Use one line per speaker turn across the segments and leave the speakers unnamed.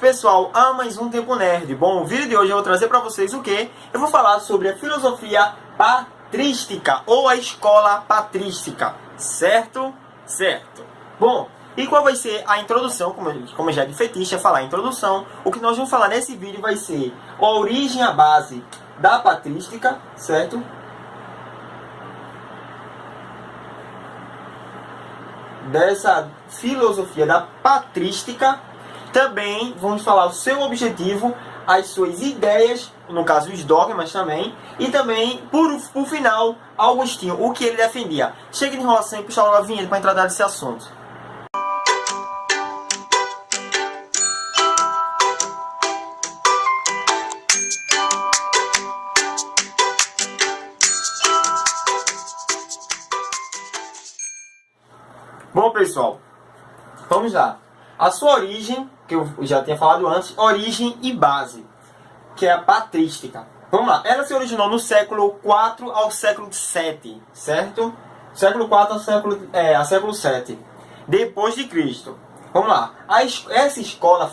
pessoal, a mais um Tempo Nerd. Bom, o vídeo de hoje eu vou trazer para vocês o quê? Eu vou falar sobre a filosofia patrística ou a escola patrística, certo? Certo. Bom, e qual vai ser a introdução, como já é de fetiche, é falar a introdução. O que nós vamos falar nesse vídeo vai ser a origem, a base da patrística, certo? Dessa filosofia da patrística. Também vamos falar o seu objetivo, as suas ideias, no caso os dogmas também, e também, por final, Agostinho, o que ele defendia. Chega de enrolação e puxa logo a vinheta para entrar nesse assunto. Bom, pessoal, vamos lá. A sua origem, que eu já tinha falado antes, origem e base, que é a patrística. Vamos lá, ela se originou no século IV ao século VII, certo? Século IV ao século VII, depois de Cristo. Vamos lá, essa escola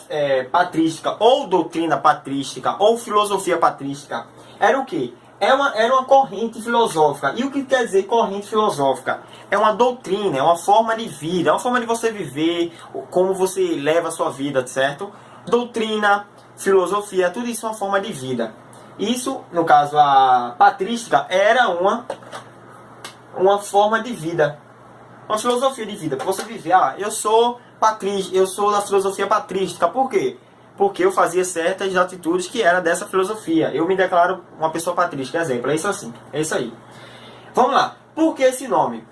patrística, ou doutrina patrística, ou filosofia patrística, era o quê? Era uma corrente filosófica. E o que quer dizer corrente filosófica? É uma doutrina, é uma forma de vida, é uma forma de você viver, como você leva a sua vida, certo? Doutrina, filosofia, tudo isso é uma forma de vida. Isso, no caso, a patrística era uma forma de vida, uma filosofia de vida, para você viver. Eu sou da filosofia patrística. Por quê? Porque eu fazia certas atitudes que eram dessa filosofia. Eu me declaro uma pessoa patrística, exemplo. É isso assim. É isso aí. Vamos lá. Por que esse nome?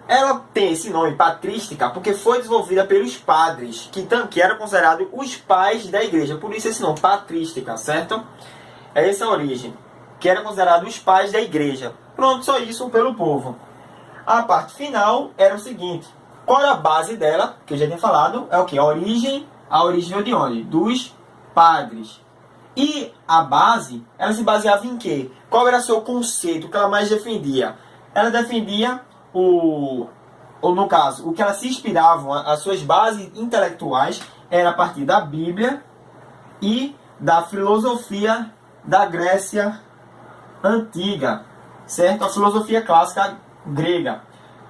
Ela tem esse nome, patrística, porque foi desenvolvida pelos padres, que eram considerados os pais da igreja. Por isso esse nome, patrística, certo? É essa a origem. Que eram considerados os pais da igreja. Pronto, só isso pelo povo. A parte final era o seguinte. Qual era a base dela? Que eu já tinha falado. É o que? A origem veio de onde? Dos padres. E a base, ela se baseava em quê? Qual era o seu conceito que ela mais defendia? Ela defendia ou no caso, o que ela se inspirava, as suas bases intelectuais, era a partir da Bíblia e da filosofia da Grécia Antiga, certo? A filosofia clássica grega.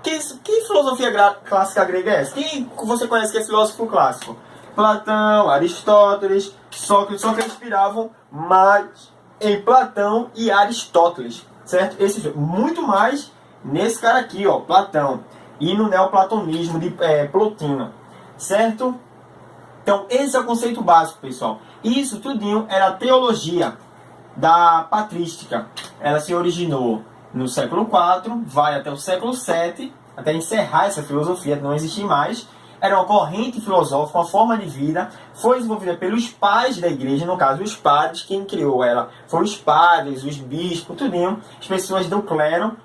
Que filosofia clássica grega é essa? Quem você conhece que é filósofo clássico? Platão, Aristóteles, Sócrates, só que eles inspiravam mais em Platão e Aristóteles, certo? Muito mais nesse cara aqui, ó, Platão, e no neoplatonismo de Plotino, certo? Então, esse é o conceito básico, pessoal. Isso tudinho era a teologia da patrística. Ela se originou no século IV, vai até o século VII, até encerrar essa filosofia, não existir mais. Era uma corrente filosófica, uma forma de vida, foi desenvolvida pelos pais da igreja, no caso os padres. Quem criou ela foram os padres, os bispos, tudinho, as pessoas do clero.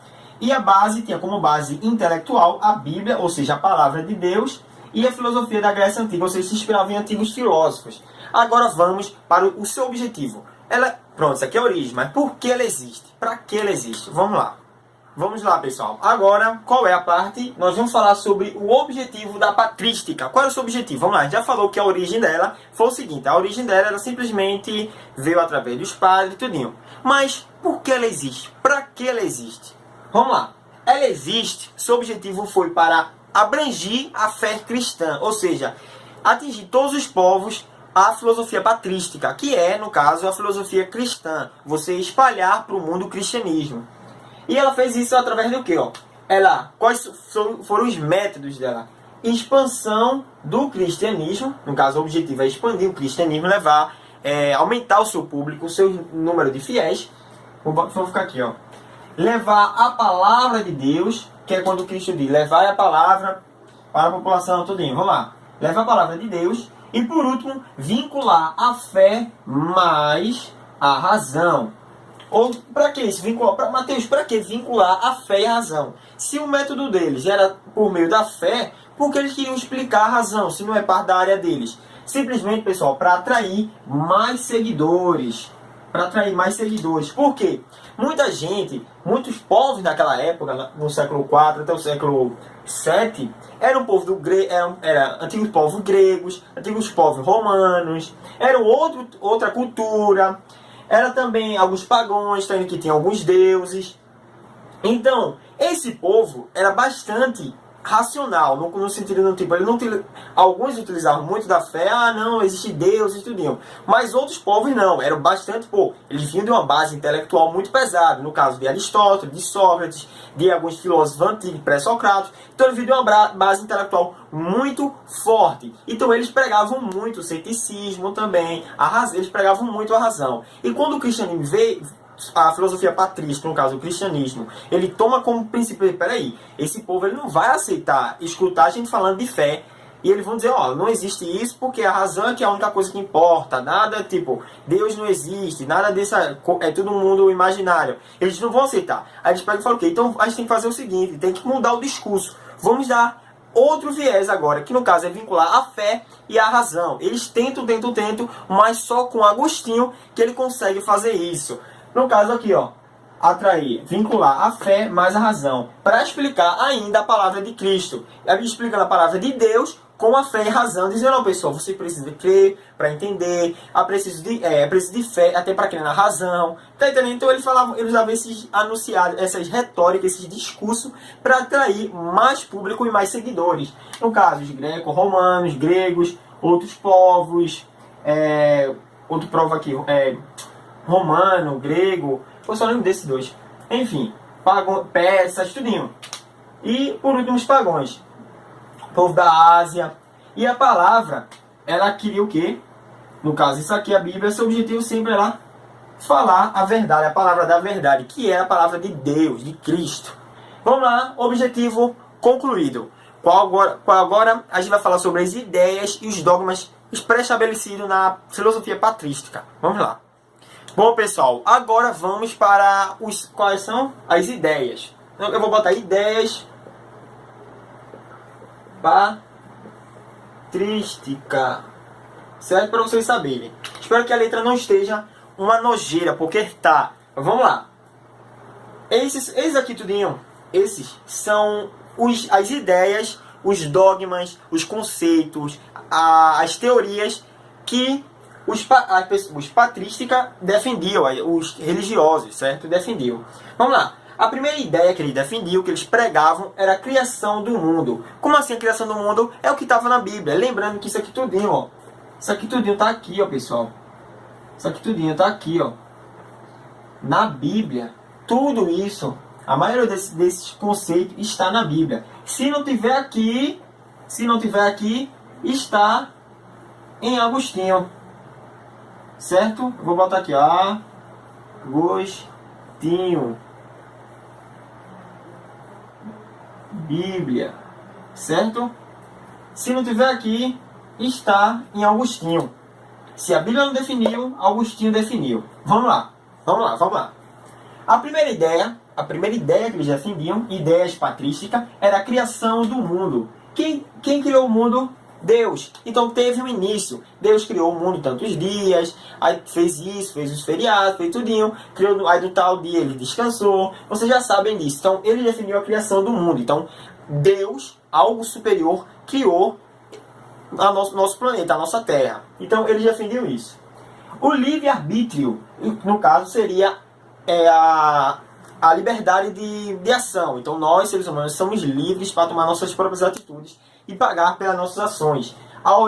E a base tinha como base intelectual a Bíblia, ou seja, a palavra de Deus, e a filosofia da Grécia Antiga, ou seja, se inspirava em antigos filósofos. Agora vamos para o seu objetivo. Pronto, isso aqui é a origem, mas por que ela existe? Para que ela existe? Vamos lá. Vamos lá, pessoal. Agora, qual é a parte? Nós vamos falar sobre o objetivo da patrística. Qual é o seu objetivo? Vamos lá, já falou que a origem dela foi o seguinte. A origem dela, ela simplesmente veio através dos padres e tudinho. Mas, por que ela existe? Para que ela existe? Vamos lá. Ela existe, seu objetivo foi para abranger a fé cristã. Ou seja, atingir todos os povos a filosofia patrística, que é, no caso, a filosofia cristã. Você espalhar para o mundo o cristianismo. E ela fez isso através do quê? Quais foram os métodos dela? Expansão do cristianismo. No caso, o objetivo é expandir o cristianismo, aumentar o seu público, o seu número de fiéis. Vou ficar aqui, ó. Levar a palavra de Deus, que é quando Cristo diz, levar a palavra para a população todinha. Vamos lá. Levar a palavra de Deus. E por último, vincular a fé mais a razão. Ou para que isso? Mateus, para que vincular a fé e a razão? Se o método deles era por meio da fé, por que eles queriam explicar a razão, se não é parte da área deles? Simplesmente, pessoal, para atrair mais seguidores. para atrair mais seguidores. Por quê? Muita gente, muitos povos naquela época, no século IV até o século VII, eram um povo era antigos povos gregos, antigos povos romanos, eram outra cultura, era também alguns pagãos, também que tinham alguns deuses. Então, esse povo era bastante racional, no sentido do tipo, alguns utilizavam muito da fé, não, existe Deus e tudo, mas outros povos não, eram bastante, eles vinham de uma base intelectual muito pesada, no caso de Aristóteles, de Sócrates, de alguns filósofos antigos, pré-socráticos, então eles vinham de uma base intelectual muito forte, então eles pregavam muito o ceticismo também, eles pregavam muito a razão, e quando o cristianismo veio, a filosofia patrística, no caso o cristianismo, ele toma como princípio, peraí, esse povo ele não vai aceitar escutar a gente falando de fé, e eles vão dizer, não existe isso porque a razão é que é a única coisa que importa, nada tipo, Deus não existe, nada disso, é todo mundo imaginário, eles não vão aceitar. Aí eles pegam e falam, ok, então a gente tem que fazer o seguinte, tem que mudar o discurso, vamos dar outro viés agora, que no caso é vincular a fé e a razão. Eles tentam, mas só com Agostinho que ele consegue fazer isso. No caso aqui, atrair, vincular a fé mais a razão, para explicar ainda a palavra de Cristo. Explicando a palavra de Deus com a fé e razão, dizendo, pessoal, você precisa crer para entender, preciso de fé até para crer na razão. Tá entendendo? Então eles usavam esses anunciados, essas retóricas, esses discursos para atrair mais público e mais seguidores. No caso, os greco-romanos, gregos, outros povos, outro povo aqui, romano, grego, eu só lembro desses dois. Enfim, persas, tudinho. E por último os pagãos, povo da Ásia. E a palavra, ela queria o quê? No caso, isso aqui, a Bíblia, seu objetivo sempre era falar a verdade, a palavra da verdade, que é a palavra de Deus, de Cristo. Vamos lá, objetivo concluído. Agora a gente vai falar sobre as ideias e os dogmas pré-estabelecidos na filosofia patrística. Vamos lá. Bom, pessoal, agora vamos para quais são as ideias. Eu vou botar ideias patrística, certo? Para vocês saberem. Espero que a letra não esteja uma nojeira, porque tá. Vamos lá. Esses aqui tudinho, esses são as ideias, os dogmas, os conceitos, as teorias que os patrísticos defendiam, os religiosos, certo? Defendiam. Vamos lá. A primeira ideia que eles defendiam, que eles pregavam, era a criação do mundo. Como assim a criação do mundo? É o que estava na Bíblia. Lembrando que isso aqui tudinho, isso aqui tudinho tá aqui, pessoal. Isso aqui tudinho tá aqui, na Bíblia. Tudo isso, a maioria desses conceitos está na Bíblia. Se não tiver aqui, está em Agostinho. Certo? Eu vou botar aqui, Agostinho. Bíblia. Certo? Se não tiver aqui, está em Agostinho. Se a Bíblia não definiu, Agostinho definiu. Vamos lá. A primeira ideia que eles defendiam, ideias patrísticas, era a criação do mundo. Quem criou o mundo? Deus. Então teve um início. Deus criou o mundo tantos dias, aí fez isso, fez os feriados, fez tudinho, criou, aí do tal dia ele descansou. Vocês já sabem disso. Então ele definiu a criação do mundo. Então Deus, algo superior, criou nosso planeta, a nossa Terra. Então eles defendiam isso. O livre-arbítrio, no caso, seria a liberdade de ação. Então nós, seres humanos, somos livres para tomar nossas próprias atitudes e pagar pelas nossas ações.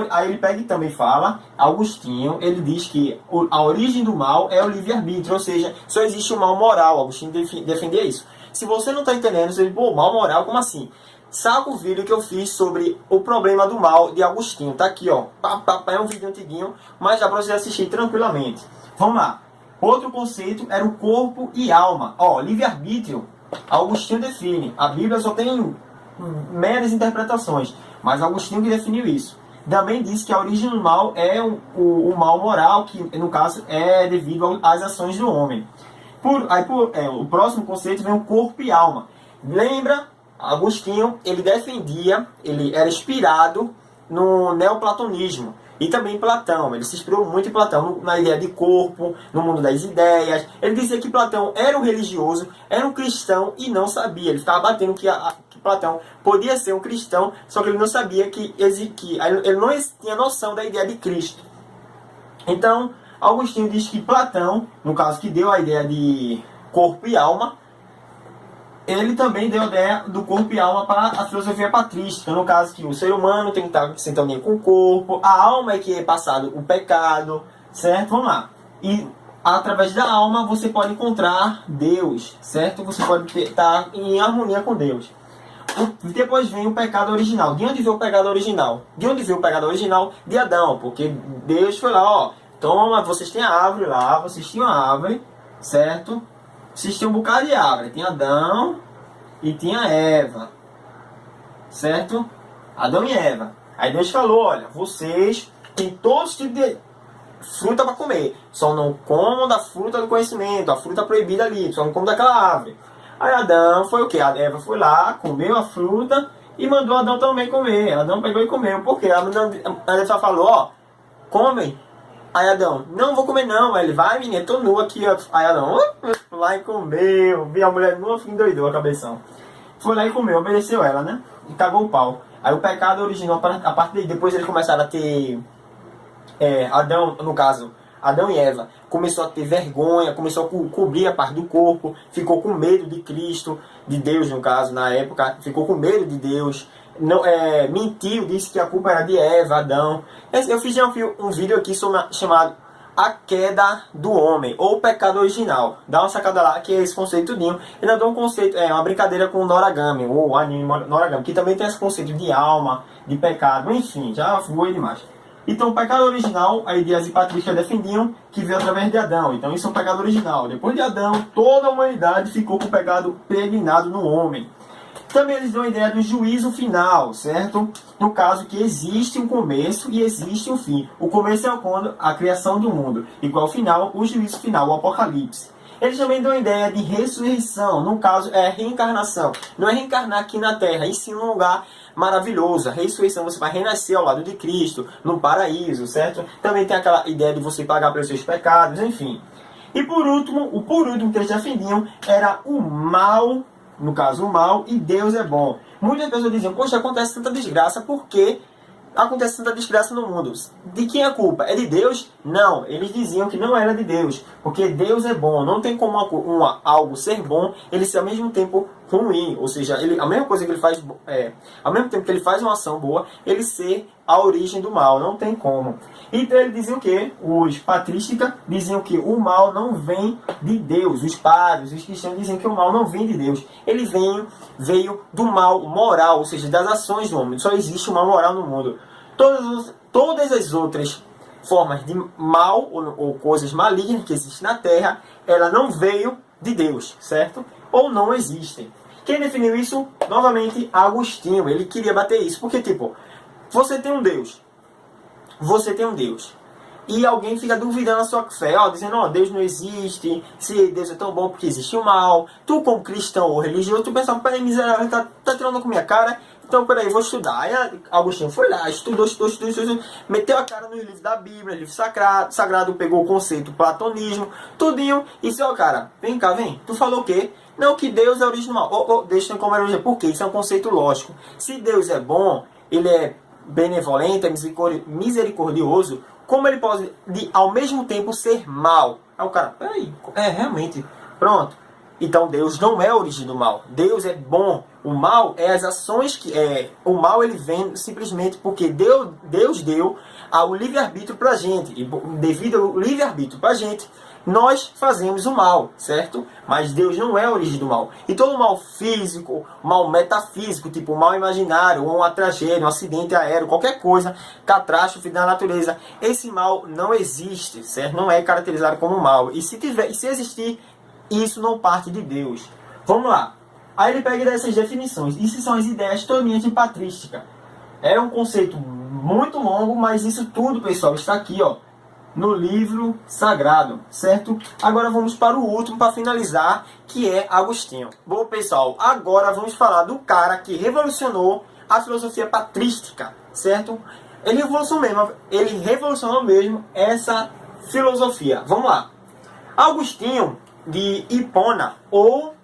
Aí ele pega e também fala, Agostinho, ele diz que a origem do mal é o livre-arbítrio, ou seja, só existe o mal moral. Agostinho defendia isso. Se você não está entendendo, você diz, mal moral, como assim? Saca o vídeo que eu fiz sobre o problema do mal de Agostinho. Tá aqui, é um vídeo antiguinho, mas dá para você assistir tranquilamente. Vamos lá. Outro conceito era o corpo e alma. Livre-arbítrio, Agostinho define. A Bíblia só tem meras interpretações, mas Agostinho que definiu isso. Também diz que a origem do mal é o mal moral, que no caso é devido às ações do homem. O próximo conceito vem o corpo e alma. Lembra, Agostinho, ele era inspirado no neoplatonismo. E também Platão, ele se inspirou muito em Platão, na ideia de corpo, no mundo das ideias. Ele dizia que Platão era um religioso, era um cristão e não sabia. Ele ficava batendo que Platão podia ser um cristão, só que ele não sabia ele não tinha noção da ideia de Cristo. Então, Agostinho diz que Platão, no caso que deu a ideia de corpo e alma, ele também deu a ideia do corpo e alma para a filosofia patrística. No caso que o ser humano tem que estar em sintonia com o corpo, a alma é que é passado o pecado, certo? Vamos lá. E através da alma você pode encontrar Deus, certo? Você pode estar em harmonia com Deus. Depois vem o pecado original. De onde veio o pecado original? De onde veio o pecado original? De Adão, porque Deus foi lá, ó, toma, vocês têm a árvore lá, vocês tinham a árvore, certo? Existia um bocado de árvore. Tinha Adão e tinha Eva. Certo? Adão e Eva. Aí Deus falou, olha, vocês têm todos tipos de fruta para comer. Só não comam da fruta do conhecimento, a fruta proibida ali. Só não comam daquela árvore. Aí Adão foi o quê? A Eva foi lá, comeu a fruta e mandou Adão também comer. Adão pegou e comeu. Por quê? A Eva só falou, ó, comem. Aí Adão, não vou comer não. Aí ele, vai menina, tô nu aqui. Aí Adão, lá e comeu. Vi a mulher nua, endoidou a cabeção. Foi lá e comeu, obedeceu ela, né? E cagou o pau. Aí o pecado originou a partir daí. Depois eles começaram a ter... Adão, no caso, Adão e Eva, começou a ter vergonha, começou a cobrir a parte do corpo, ficou com medo de Cristo, de Deus no caso, na época, ficou com medo de Deus. Não, mentiu, disse que a culpa era de Eva, Adão. Eu fiz um vídeo aqui chamado A Queda do Homem, ou o Pecado Original. Dá uma sacada lá, que é esse conceito tudinho. Ele ainda dá um conceito, uma brincadeira com o Noragami, ou o anime Noragami, que também tem esse conceito de alma, de pecado, enfim, já foi demais. Então, o pecado original, a ideia patrística defendiam que veio através de Adão. Então, isso é um pecado original. Depois de Adão, toda a humanidade ficou com o pecado pregnado no homem. Também eles dão a ideia do juízo final, certo? No caso que existe um começo e existe um fim. O começo é quando a criação do mundo. Igual ao final, o juízo final, o apocalipse. Eles também dão a ideia de ressurreição. No caso, é reencarnação. Não é reencarnar aqui na Terra, e sim num lugar maravilhoso. A ressurreição, você vai renascer ao lado de Cristo, no paraíso, certo? Também tem aquela ideia de você pagar pelos seus pecados, enfim. E por último, que eles defendiam era o mal. No caso, o mal, e Deus é bom. Muitas pessoas diziam, poxa, acontece tanta desgraça, por que acontece tanta desgraça no mundo? De quem é a culpa? É de Deus? Não, eles diziam que não era de Deus, porque Deus é bom. Não tem como algo ser bom, ele ser ao mesmo tempo ruim. Ou seja, a mesma coisa que ele faz, ao mesmo tempo que ele faz uma ação boa, ele ser a origem do mal. Não tem como. Então ele dizia o quê? Os patrísticos diziam que o mal não vem de Deus. Os padres, os cristãos diziam que o mal não vem de Deus. Ele veio do mal moral, ou seja, das ações do homem. Só existe o mal moral no mundo. Todas as outras formas de mal ou coisas malignas que existem na Terra, ela não veio de Deus, certo? Ou não existem. Quem definiu isso? Novamente, Agostinho. Ele queria bater isso. Porque, tipo, você tem um Deus. Você tem um Deus. E alguém fica duvidando a sua fé, dizendo, Deus não existe, se Deus é tão bom porque existe o mal. Tu, como cristão ou religioso, tu pensa, peraí, miserável, tá tirando com minha cara, então peraí, vou estudar. Aí Agostinho foi lá, estudou, meteu a cara no livro da Bíblia, livro sagrado, pegou o conceito platonismo, tudinho, e disse, cara, vem cá, vem, tu falou o quê? Não, que Deus é a origem do mal. Deus tem como origem, por quê? Isso é um conceito lógico. Se Deus é bom, ele é benevolente, é misericordioso, como ele pode ao mesmo tempo ser mal? Aí o cara, peraí, realmente, pronto. Então Deus não é a origem do mal. Deus é bom. O mal é as ações que... o mal ele vem simplesmente porque Deus deu o livre-arbítrio pra gente. E devido ao livre-arbítrio pra gente, nós fazemos o mal, certo? Mas Deus não é a origem do mal. E todo mal físico, mal metafísico, tipo mal imaginário, ou uma tragédia, um acidente aéreo, qualquer coisa, catástrofe da natureza, esse mal não existe, certo? Não é caracterizado como mal. E se existir, isso não parte de Deus. Vamos lá. Aí ele pega dessas definições. Isso são as ideias totalmente patrísticas. É um conceito muito longo, mas isso tudo, pessoal, está aqui, no livro sagrado, certo? Agora vamos para o último, para finalizar, que é Agostinho. Bom, pessoal, agora vamos falar do cara que revolucionou a filosofia patrística, certo? Ele revolucionou mesmo essa filosofia. Vamos lá. Agostinho de Hipona, ou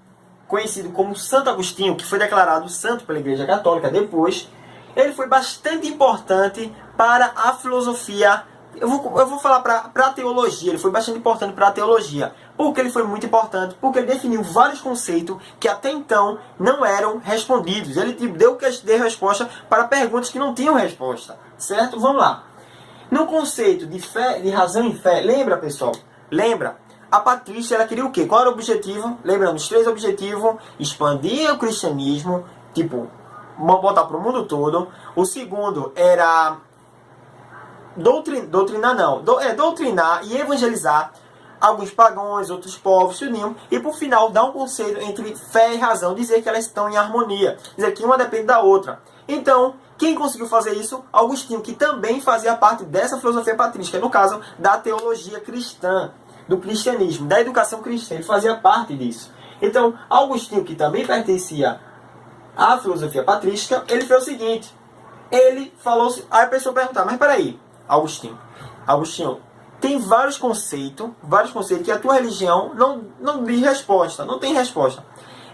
conhecido como Santo Agostinho, que foi declarado santo pela Igreja Católica depois, ele foi bastante importante para a filosofia. Eu vou falar para a teologia. Ele foi bastante importante para a teologia. Por que ele foi muito importante? Porque ele definiu vários conceitos que até então não eram respondidos. Ele deu resposta para perguntas que não tinham resposta. Certo? Vamos lá. No conceito de fé, de razão e fé, lembra, pessoal? Lembra? A patrística, ela queria o quê? Qual era o objetivo? Lembrando, os 3 objetivos: expandir o cristianismo, tipo, botar para o mundo todo. O segundo era doutrinar e evangelizar alguns pagãos, outros povos, tudinho. E por final, dar um conselho entre fé e razão, dizer que elas estão em harmonia, dizer que uma depende da outra. Então, quem conseguiu fazer isso? Agostinho, que também fazia parte dessa filosofia patrística, no caso, da teologia cristã, do cristianismo, da educação cristã. Ele fazia parte disso. Então, Agostinho, que também pertencia à filosofia patrística, ele fez o seguinte. Ele falou... Aí a pessoa perguntar, mas peraí, Agostinho, tem vários conceitos que a tua religião não diz resposta, não tem resposta.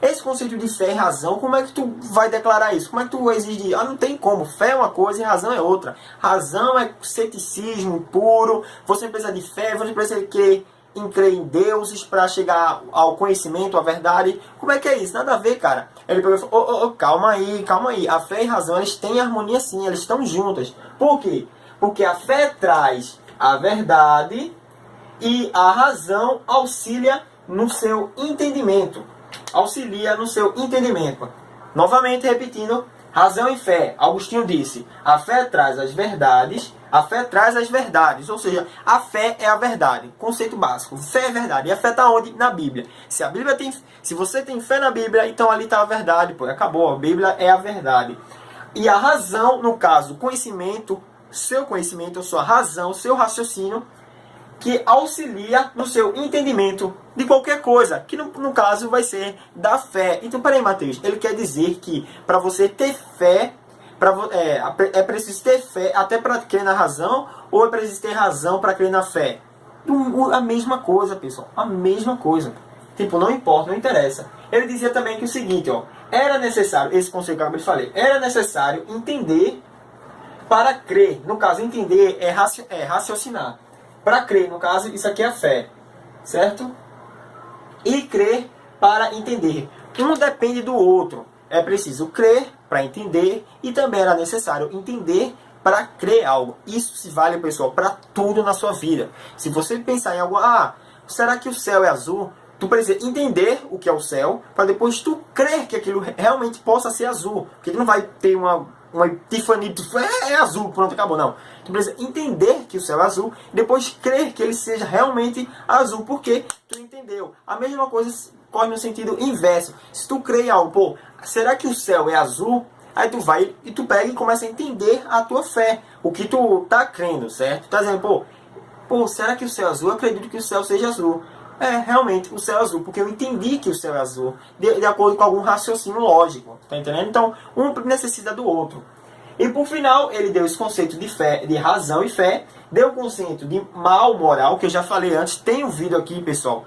Esse conceito de fé e razão, como é que tu vai declarar isso? Como é que tu exige? Não tem como. Fé é uma coisa e razão é outra. Razão é ceticismo puro. Você precisa de fé, você precisa crer em deuses para chegar ao conhecimento, à verdade. Como é que é isso? Nada a ver, cara. Ele pegou e falou, calma aí. A fé e a razão, eles têm harmonia sim, elas estão juntas. Por quê? Porque a fé traz a verdade e a razão auxilia no seu entendimento. Novamente repetindo, razão e fé. Agostinho disse, a fé traz as verdades, ou seja, a fé é a verdade. Conceito básico, fé é verdade. E a fé está onde? Na Bíblia. Se você tem fé na Bíblia, então ali está a verdade, pô, acabou, a Bíblia é a verdade. E a razão, no caso, conhecimento, seu conhecimento, sua razão, seu raciocínio, que auxilia no seu entendimento de qualquer coisa, que no caso vai ser da fé. Então, peraí, Mateus, ele quer dizer que para você ter fé, é preciso ter fé até para crer na razão, ou é preciso ter razão para crer na fé? A mesma coisa, pessoal, a mesma coisa. Tipo, não importa, não interessa. Ele dizia também que o seguinte, era necessário, esse conceito que eu falei, era necessário entender para crer. No caso, entender é raciocinar. Para crer, no caso, isso aqui é a fé, certo? E crer para entender. Um depende do outro. É preciso crer para entender e também era necessário entender para crer algo. Isso se vale, pessoal, para tudo na sua vida. Se você pensar em algo, será que o céu é azul? Tu precisa entender o que é o céu para depois tu crer que aquilo realmente possa ser azul. Porque tu não vai ter uma epifania, é azul, pronto, acabou, não. Tu precisa entender que o céu é azul e depois crer que ele seja realmente azul, porque tu entendeu. A mesma coisa corre no sentido inverso. Se tu crê em algo, será que o céu é azul? Aí tu vai e tu pega e começa a entender a tua fé, o que tu tá crendo, certo? Tá dizendo, será que o céu é azul? Eu acredito que o céu seja azul. Realmente, o céu é azul, porque eu entendi que o céu é azul, de acordo com algum raciocínio lógico, tá entendendo? Então, um necessita do outro. E por final, ele deu esse conceito de fé, de razão e fé, deu o conceito de mal moral, que eu já falei antes, tem um vídeo aqui, pessoal,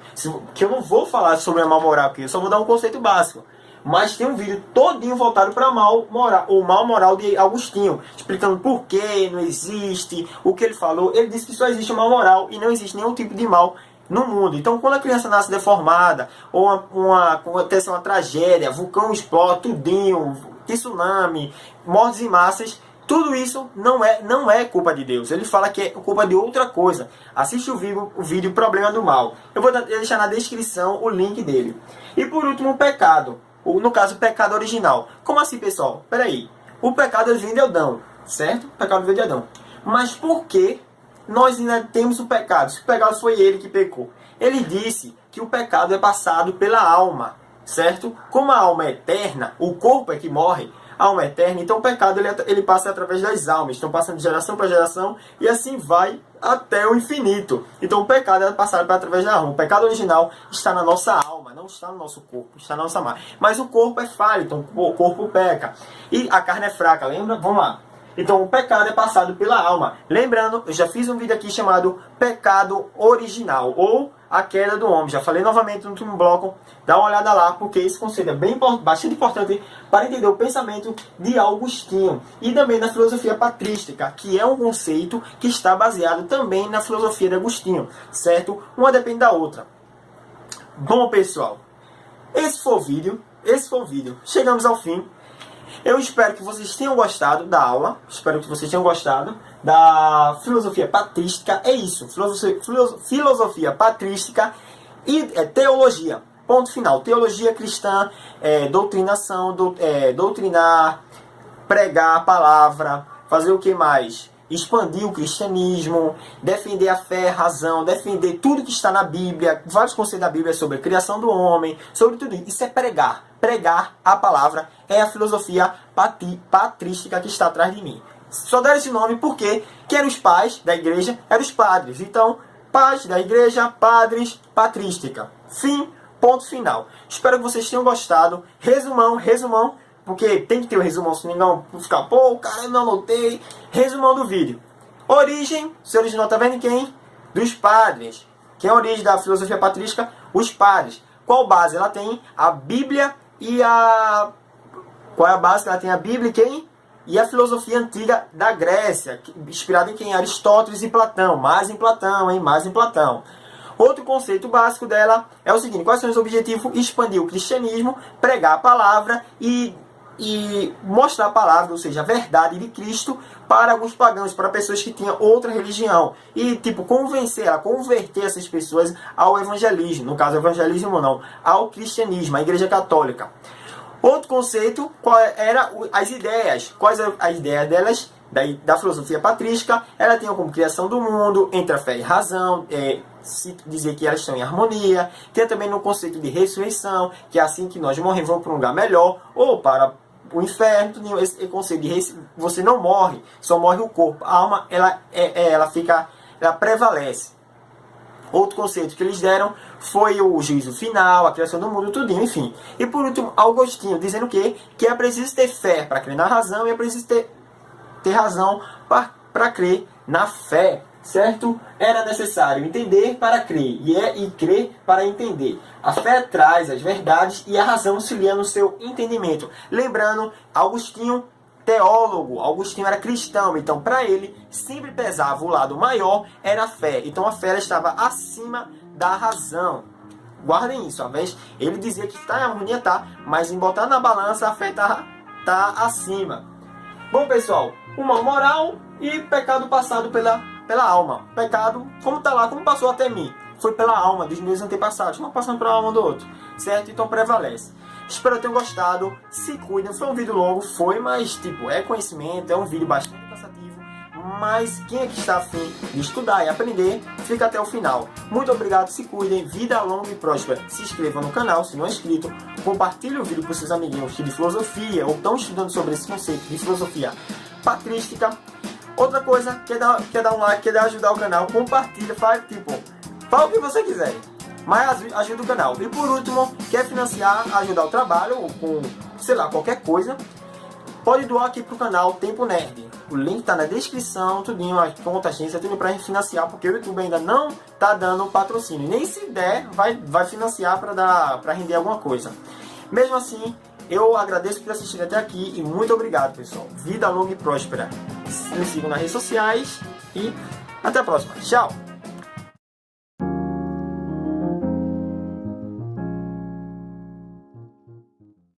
que eu não vou falar sobre a mal moral aqui, eu só vou dar um conceito básico. Mas tem um vídeo todinho voltado para mal moral, o mal moral de Agostinho, explicando por que não existe, o que ele falou. Ele disse que só existe o mal moral e não existe nenhum tipo de mal no mundo. Então, quando a criança nasce deformada, ou acontece uma tragédia, vulcão explode, tudinho, tsunami, mortes em massas, tudo isso não é culpa de Deus. Ele fala que é culpa de outra coisa. Assiste o vídeo Problema do Mal. Eu vou deixar na descrição o link dele. E por último, o pecado. No caso, o pecado original. Como assim, pessoal? Peraí. O pecado vem de Adão, certo? O pecado vem de Adão. Mas por que nós ainda temos o pecado? Se o pecado foi ele que pecou. Ele disse que o pecado é passado pela alma, certo? Como a alma é eterna, o corpo é que morre, a alma é eterna, então o pecado ele passa através das almas, estão passando de geração para geração e assim vai até o infinito. Então o pecado é passado através da alma. O pecado original está na nossa alma, não está no nosso corpo, está na nossa alma. Mas o corpo é falho, então o corpo peca. E a carne é fraca, lembra? Vamos lá. Então o pecado é passado pela alma. Lembrando, eu já fiz um vídeo aqui chamado Pecado Original, ou a queda do homem. Já falei novamente no último bloco. Dá uma olhada lá, porque esse conceito é bastante importante para entender o pensamento de Agostinho. E também na filosofia patrística, que é um conceito que está baseado também na filosofia de Agostinho. Certo? Uma depende da outra. Bom, pessoal, esse foi o vídeo. Chegamos ao fim. Eu espero que vocês tenham gostado da aula. Espero que vocês tenham gostado da filosofia patrística. É isso. Filosofia patrística e teologia. Ponto final. Teologia cristã, doutrinação, doutrinar, pregar a palavra, fazer o que mais? Expandir o cristianismo, defender a fé, a razão, defender tudo que está na Bíblia, vários conceitos da Bíblia sobre a criação do homem, sobre tudo isso. Isso é pregar. Pregar a palavra é a filosofia patrística que está atrás de mim. Só deram esse nome porque que eram os pais da igreja, eram os padres. Então, pais da igreja, padres, patrística. Fim, ponto final. Espero que vocês tenham gostado. Resumão. Porque tem que ter o resumão, se não ficar, pô, cara, eu não anotei. Resumão do vídeo. Origem, se originou, tá vendo quem? Dos padres. Quem é a origem da filosofia patrística? Os padres. Qual base? Ela tem a Bíblia e a... Qual é a base? Ela tem a Bíblia e quem? E a filosofia antiga da Grécia, inspirada em quem? Aristóteles e Platão. Mais em Platão. Outro conceito básico dela é o seguinte: quais são os objetivos? Expandir o cristianismo, pregar a palavra e mostrar a palavra, ou seja, a verdade de Cristo para alguns pagãos, para pessoas que tinham outra religião. E, converter essas pessoas ao evangelismo. No caso, evangelismo não, ao cristianismo, à igreja católica. Outro conceito, as ideias. Quais eram as ideias delas? Da filosofia patrística? Ela tem como criação do mundo, entre a fé e a razão, se dizer que elas estão em harmonia. Tem também no conceito de ressurreição, que é assim que nós morremos, vamos para um lugar melhor, ou para o inferno. Esse conceito de você não morre, só morre o corpo. A alma, ela prevalece. Outro conceito que eles deram foi o juízo final, a criação do mundo, tudinho, enfim. E por último, Agostinho, dizendo que é preciso ter fé para crer na razão e é preciso ter razão para crer na fé, certo? Era necessário entender para crer e crer para entender. A fé traz as verdades e a razão auxilia no seu entendimento. Lembrando, Agostinho, teólogo, Agostinho era cristão, então para ele sempre pesava o lado maior, era a fé. Então a fé ela estava acima da razão. Guardem isso, ao invés ele dizia que está em harmonia, mas em botar na balança a fé tá acima. Bom, pessoal, o mal moral e pecado passado pela alma. Pecado, como está lá, como passou até mim, foi pela alma dos meus antepassados, não passando pela alma do outro, certo? Então prevalece. Espero que tenham gostado. Se cuidem. Foi um vídeo longo, mas é conhecimento, é um vídeo bastante cansativo. Mas quem é que está afim de estudar e aprender, fica até o final. Muito obrigado, se cuidem, vida longa e próspera. Se inscreva no canal, se não é inscrito. Compartilhe o vídeo com seus amiguinhos de filosofia ou estão estudando sobre esse conceito de filosofia patrística. Outra coisa, quer dar um like, quer ajudar o canal, compartilha, fala o que você quiser, mas ajuda o canal. E por último, quer financiar, ajudar o trabalho, ou com, qualquer coisa, pode doar aqui pro canal Tempo Nerd. O link tá na descrição, tudinho, a conta, agência, tudo pra gente financiar, porque o YouTube ainda não tá dando patrocínio. Nem se der, vai financiar pra render alguma coisa. Mesmo assim, eu agradeço por assistir até aqui e muito obrigado, pessoal. Vida longa e próspera. Me sigam nas redes sociais e até a próxima. Tchau!